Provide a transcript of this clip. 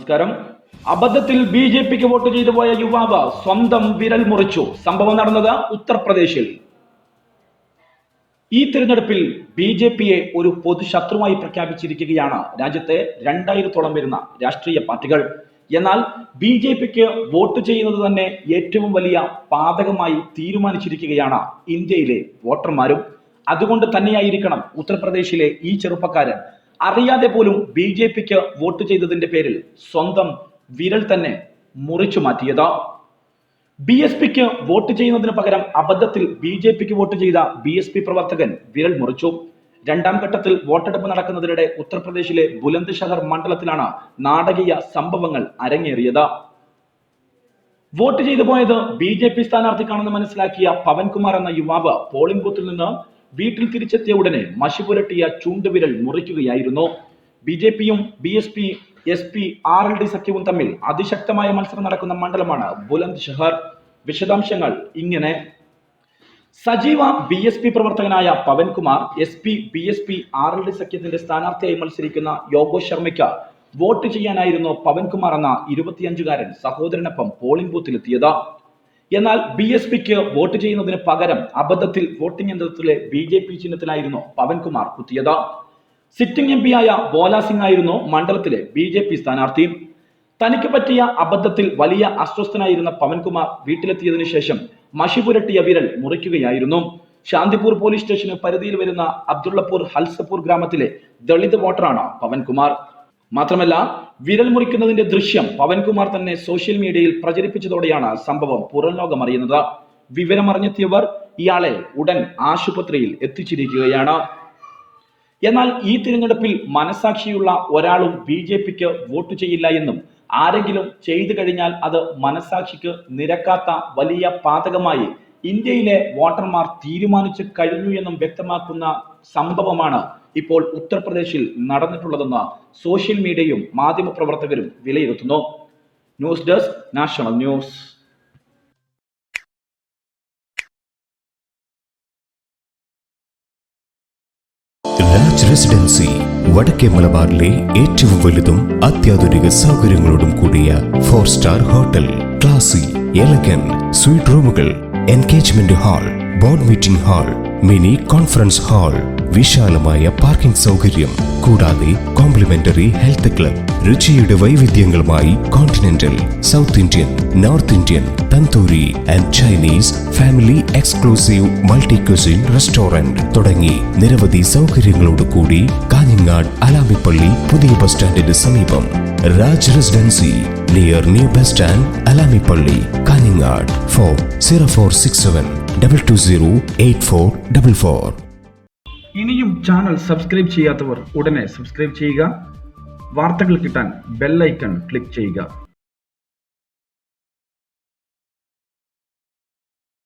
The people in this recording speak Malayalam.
നമസ്കാരം. അബദ്ധത്തിൽ BJPക്ക് വോട്ട് ചെയ്തു പോയ യുവാവ് സ്വന്തം വിരൽ മുറിച്ചു. സംഭവം നടന്നത് ഉത്തർപ്രദേശിൽ. ഈ തിരഞ്ഞെടുപ്പിൽ BJPയെ ഒരു പൊതുശത്രുവായി പ്രഖ്യാപിച്ചിരിക്കുകയാണ് രാജ്യത്തെ 2000-ഓളം വരുന്ന രാഷ്ട്രീയ പാർട്ടികൾ. എന്നാൽ BJPക്ക് വോട്ട് ചെയ്യുന്നത് തന്നെ ഏറ്റവും വലിയ പാതകമായി തീരുമാനിച്ചിരിക്കുകയാണ് ഇന്ത്യയിലെ വോട്ടർമാരും. അതുകൊണ്ട് തന്നെയായിരിക്കണം ഉത്തർപ്രദേശിലെ ഈ ചെറുപ്പക്കാരൻ അറിയാതെ പോലും BJPക്ക് വോട്ട് ചെയ്തതിന്റെ പേരിൽ സ്വന്തം വിരൽ തന്നെ മുറിച്ചു മാറ്റിയത്. BSPക്ക് വോട്ട് ചെയ്യുന്നതിന് പകരം അബദ്ധത്തിൽ BJPക്ക് വോട്ട് ചെയ്ത BSP പ്രവർത്തകൻ വിരൽ മുറിച്ചു. രണ്ടാം ഘട്ടത്തിൽ വോട്ടെടുപ്പ് നടക്കുന്നതിനിടെ ഉത്തർപ്രദേശിലെ ബുലന്ദ്ഷഹർ മണ്ഡലത്തിലാണ് നാടകീയ സംഭവങ്ങൾ അരങ്ങേറിയത്. വോട്ട് ചെയ്തു പോയത് BJP സ്ഥാനാർത്ഥിക്കാണെന്ന് മനസ്സിലാക്കിയ പവൻകുമാർ എന്ന യുവാവ് പോളിംഗ് ബൂത്തിൽ നിന്ന് വീട്ടിൽ തിരിച്ചെത്തിയ ഉടനെ മഷി പുരട്ടിയ ചൂണ്ടുവിരൽ മുറിക്കുകയായിരുന്നു. BJPയും BSP, SP, RLD സഖ്യവും തമ്മിൽ അതിശക്തമായ മത്സരം നടക്കുന്ന മണ്ഡലമാണ് ബുലന്ദ്ഷഹർ. വിശദാംശങ്ങൾ ഇങ്ങനെ. സജീവ BSP പ്രവർത്തകനായ പവൻകുമാർ SP, BSP, RLD സഖ്യത്തിന്റെ സ്ഥാനാർത്ഥിയായി മത്സരിക്കുന്ന യോഗോ ശർമ്മയ്ക്ക് വോട്ട് ചെയ്യാനായിരുന്നു പവൻകുമാർ എന്ന 25-കാരൻ സഹോദരനൊപ്പം പോളിംഗ് ബൂത്തിലെത്തിയത്. എന്നാൽ BSPക്ക് വോട്ട് ചെയ്യുന്നതിന് പകരം അബദ്ധത്തിൽ വോട്ടിംഗ് യന്ത്രത്തിലെ BJP ചിഹ്നത്തിലായിരുന്നു പവൻകുമാർ കുത്തിയത്. സിറ്റിംഗ് MP ആയ ബോല സിംഗ് ആയിരുന്നു മണ്ഡലത്തിലെ BJP സ്ഥാനാർത്ഥി. തനിക്ക് പറ്റിയ അബദ്ധത്തിൽ വലിയ അസ്വസ്ഥനായിരുന്ന പവൻകുമാർ വീട്ടിലെത്തിയതിനു ശേഷം മഷി പുരട്ടിയ വിരൽ മുറിക്കുകയായിരുന്നു. ശാന്തിപൂർ പോലീസ് സ്റ്റേഷന് പരിധിയിൽ വരുന്ന അബ്ദുള്ളപൂർ ഹൽസപൂർ ഗ്രാമത്തിലെ ദളിത് വോട്ടറാണ് പവൻകുമാർ. മാത്രമല്ല, വിരൽ മുറിക്കുന്നതിന്റെ ദൃശ്യം പവൻകുമാർ തന്നെ സോഷ്യൽ മീഡിയയിൽ പ്രചരിപ്പിച്ചതോടെയാണ് സംഭവം പുറം ലോകം അറിയുന്നത്. വിവരമറിഞ്ഞെത്തിയവർ ഇയാളെ ഉടൻ ആശുപത്രിയിൽ എത്തിച്ചിരിക്കുകയാണ്. എന്നാൽ ഈ തിരഞ്ഞെടുപ്പിൽ മനസാക്ഷിയുള്ള ഒരാളും BJPക്ക് വോട്ട് ചെയ്യില്ല എന്നും ആരെങ്കിലും ചെയ്തു കഴിഞ്ഞാൽ അത് മനസാക്ഷിക്ക് നിരക്കാത്ത വലിയ പാതകമായി ഇന്ത്യയിലെ വോട്ടർമാർ തീരുമാനിച്ചു കഴിഞ്ഞു എന്നും വ്യക്തമാക്കുന്ന സംഭവമാണ് ഇപ്പോൾ ഉത്തർപ്രദേശിൽ നടന്നിട്ടുള്ളതെന്ന് സോഷ്യൽ മീഡിയയും മാധ്യമപ്രവർത്തകരും വിലയിരുത്തുന്നു. News desk, national news. Raj residency വടക്കേ മലബാറിലെ ഏറ്റവും വലുതും അത്യാധുനിക സൗകര്യങ്ങളോടും കൂടിയ four star hotel. Classy, elegant suite റൂമുകൾ, engagement hall, board meeting hall, mini conference hall, വിശാലമായ പാർക്കിംഗ് സൗകര്യം, കൂടാതെ കോംപ്ലിമെന്ററി ഹെൽത്ത് ക്ലബ്. രുചിയുടെ വൈവിധ്യങ്ങളുമായി continental, south Indian, north Indian, tandoori and Chinese, family exclusive multi cuisine restaurant തുടങ്ങി നിരവധി സൗകര്യങ്ങളോട് കൂടി കാഞ്ഞങ്ങാട് അലാമിപ്പള്ളി പുതിയ ബസ് സ്റ്റാൻഡിന് സമീപം. Raj residency near new bus stand, Alamippally, Kanhangad. Phone 0467 220 8444. ഇനിയും ചാനൽ സബ്സ്ക്രൈബ് ചെയ്യാത്തവർ ഉടനെ സബ്സ്ക്രൈബ് ചെയ്യുക. വാർത്തകൾ കിട്ടാൻ ബെൽ ഐക്കൺ ക്ലിക്ക് ചെയ്യുക.